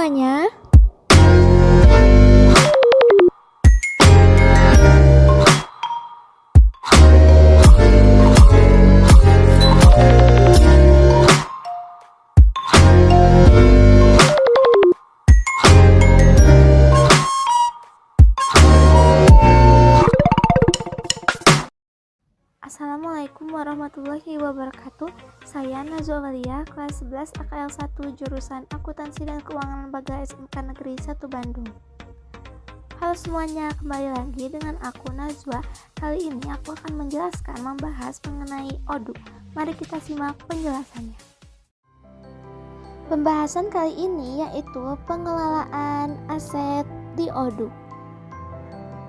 semuanya. Assalamualaikum warahmatullahi wabarakatuh. Saya Nazwa Walia, kelas 11 AKL 1 jurusan Akuntansi dan Keuangan Lembaga SMK Negeri 1 Bandung. Halo semuanya, kembali lagi dengan aku Nazwa. Kali ini aku akan menjelaskan membahas mengenai ODU. Mari kita simak penjelasannya. Pembahasan kali ini yaitu pengelolaan aset di ODU.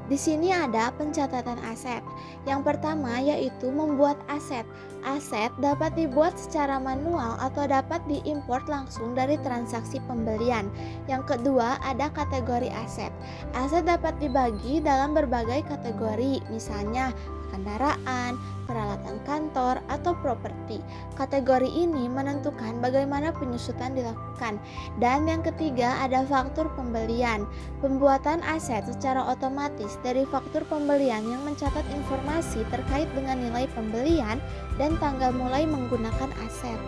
Di sini ada pencatatan aset. Yang pertama yaitu membuat aset. Aset dapat dibuat secara manual atau dapat diimport langsung dari transaksi pembelian. Yang kedua ada kategori aset. Aset dapat dibagi dalam berbagai kategori, misalnya kendaraan, peralatan kantor, atau properti. Kategori ini menentukan bagaimana penyusutan dilakukan. Dan yang ketiga ada faktur pembelian. Pembuatan aset secara otomatis dari faktur pembelian yang mencatat informasi terkait dengan nilai pembelian dan tanggal mulai menggunakan aset.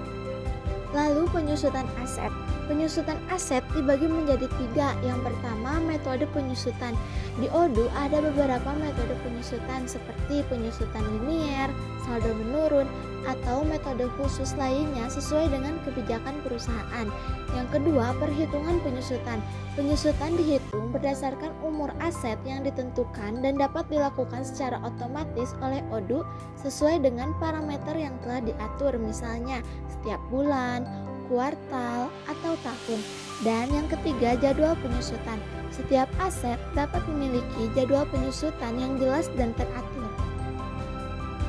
Lalu penyusutan aset. Penyusutan aset dibagi menjadi 3. Yang pertama, metode penyusutan. Di ODU ada beberapa metode penyusutan seperti penyusutan linier, saldo menurun, atau metode khusus lainnya sesuai dengan kebijakan perusahaan. Yang kedua, perhitungan penyusutan. Penyusutan dihitung berdasarkan umur aset yang ditentukan dan dapat dilakukan secara otomatis oleh ODU sesuai dengan parameter yang telah diatur, misalnya setiap bulan, kuartal, atau tahun. Dan yang ketiga, jadwal penyusutan. Setiap aset dapat memiliki jadwal penyusutan yang jelas dan teratur.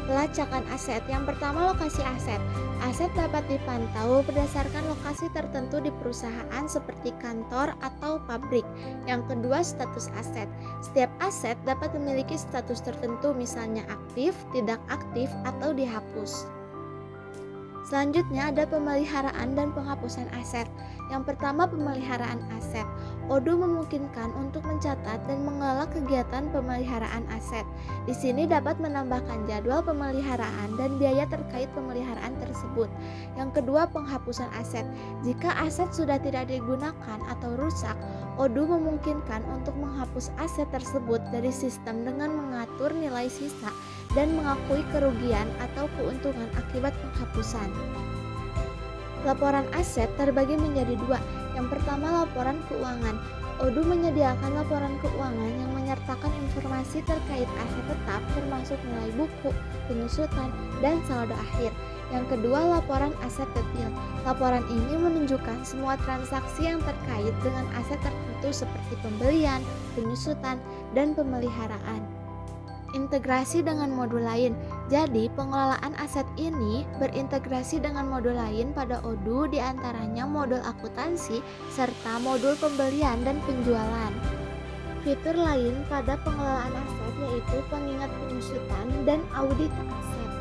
Pelacakan aset. Yang pertama, lokasi aset. Aset dapat dipantau berdasarkan lokasi tertentu di perusahaan seperti kantor atau pabrik. Yang kedua, status aset. Setiap aset dapat memiliki status tertentu, misalnya aktif, tidak aktif, atau dihapus. Selanjutnya ada pemeliharaan dan penghapusan aset. Yang pertama, pemeliharaan aset. ODU memungkinkan untuk mencatat dan mengelola kegiatan pemeliharaan aset. Di sini dapat menambahkan jadwal pemeliharaan dan biaya terkait pemeliharaan tersebut. Yang kedua, penghapusan aset. Jika aset sudah tidak digunakan atau rusak, ODU memungkinkan untuk menghapus aset tersebut dari sistem dengan mengatur nilai sisa dan mengakui kerugian atau keuntungan akibat penghapusan. Laporan aset terbagi menjadi 2. Yang pertama, laporan keuangan. ODU menyediakan laporan keuangan yang menyertakan informasi terkait aset tetap termasuk nilai buku, penyusutan, dan saldo akhir. Yang kedua, laporan aset detail. Laporan ini menunjukkan semua transaksi yang terkait dengan aset tertentu seperti pembelian, penyusutan, dan pemeliharaan. Integrasi dengan modul lain. Jadi, pengelolaan aset ini berintegrasi dengan modul lain pada ODU, diantaranya modul akuntansi serta modul pembelian dan penjualan. Fitur lain pada pengelolaan aset yaitu pengingat penyusutan dan audit aset.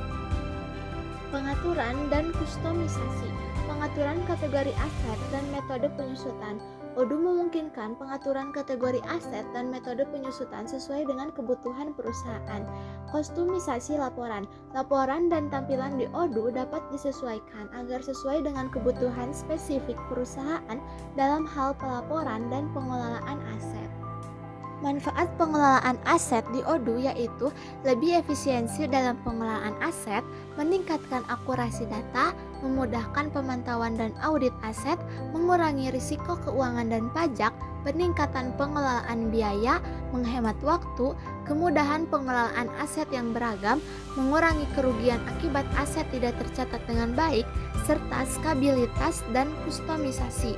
Pengaturan dan kustomisasi. Pengaturan kategori aset dan metode penyusutan. ODU memungkinkan pengaturan kategori aset dan metode penyusutan sesuai dengan kebutuhan perusahaan. Kostumisasi laporan. Laporan dan tampilan di ODU dapat disesuaikan agar sesuai dengan kebutuhan spesifik perusahaan dalam hal pelaporan dan pengelolaan aset. Manfaat pengelolaan aset di ODU yaitu lebih efisiensi dalam pengelolaan aset, meningkatkan akurasi data, memudahkan pemantauan dan audit aset, mengurangi risiko keuangan dan pajak, peningkatan pengelolaan biaya, menghemat waktu, kemudahan pengelolaan aset yang beragam, mengurangi kerugian akibat aset tidak tercatat dengan baik, serta stabilitas dan kustomisasi.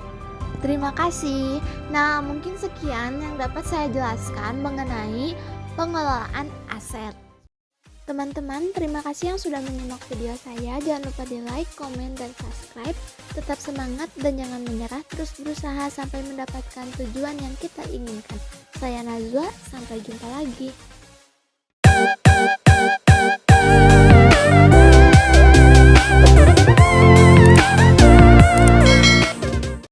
Terima kasih. Nah, mungkin sekian yang dapat saya jelaskan mengenai pengelolaan aset. Teman-teman, terima kasih yang sudah menyimak video saya. Jangan lupa di like, komen, dan subscribe. Tetap semangat dan jangan menyerah, terus berusaha sampai mendapatkan tujuan yang kita inginkan. Saya Nazwa, sampai jumpa lagi.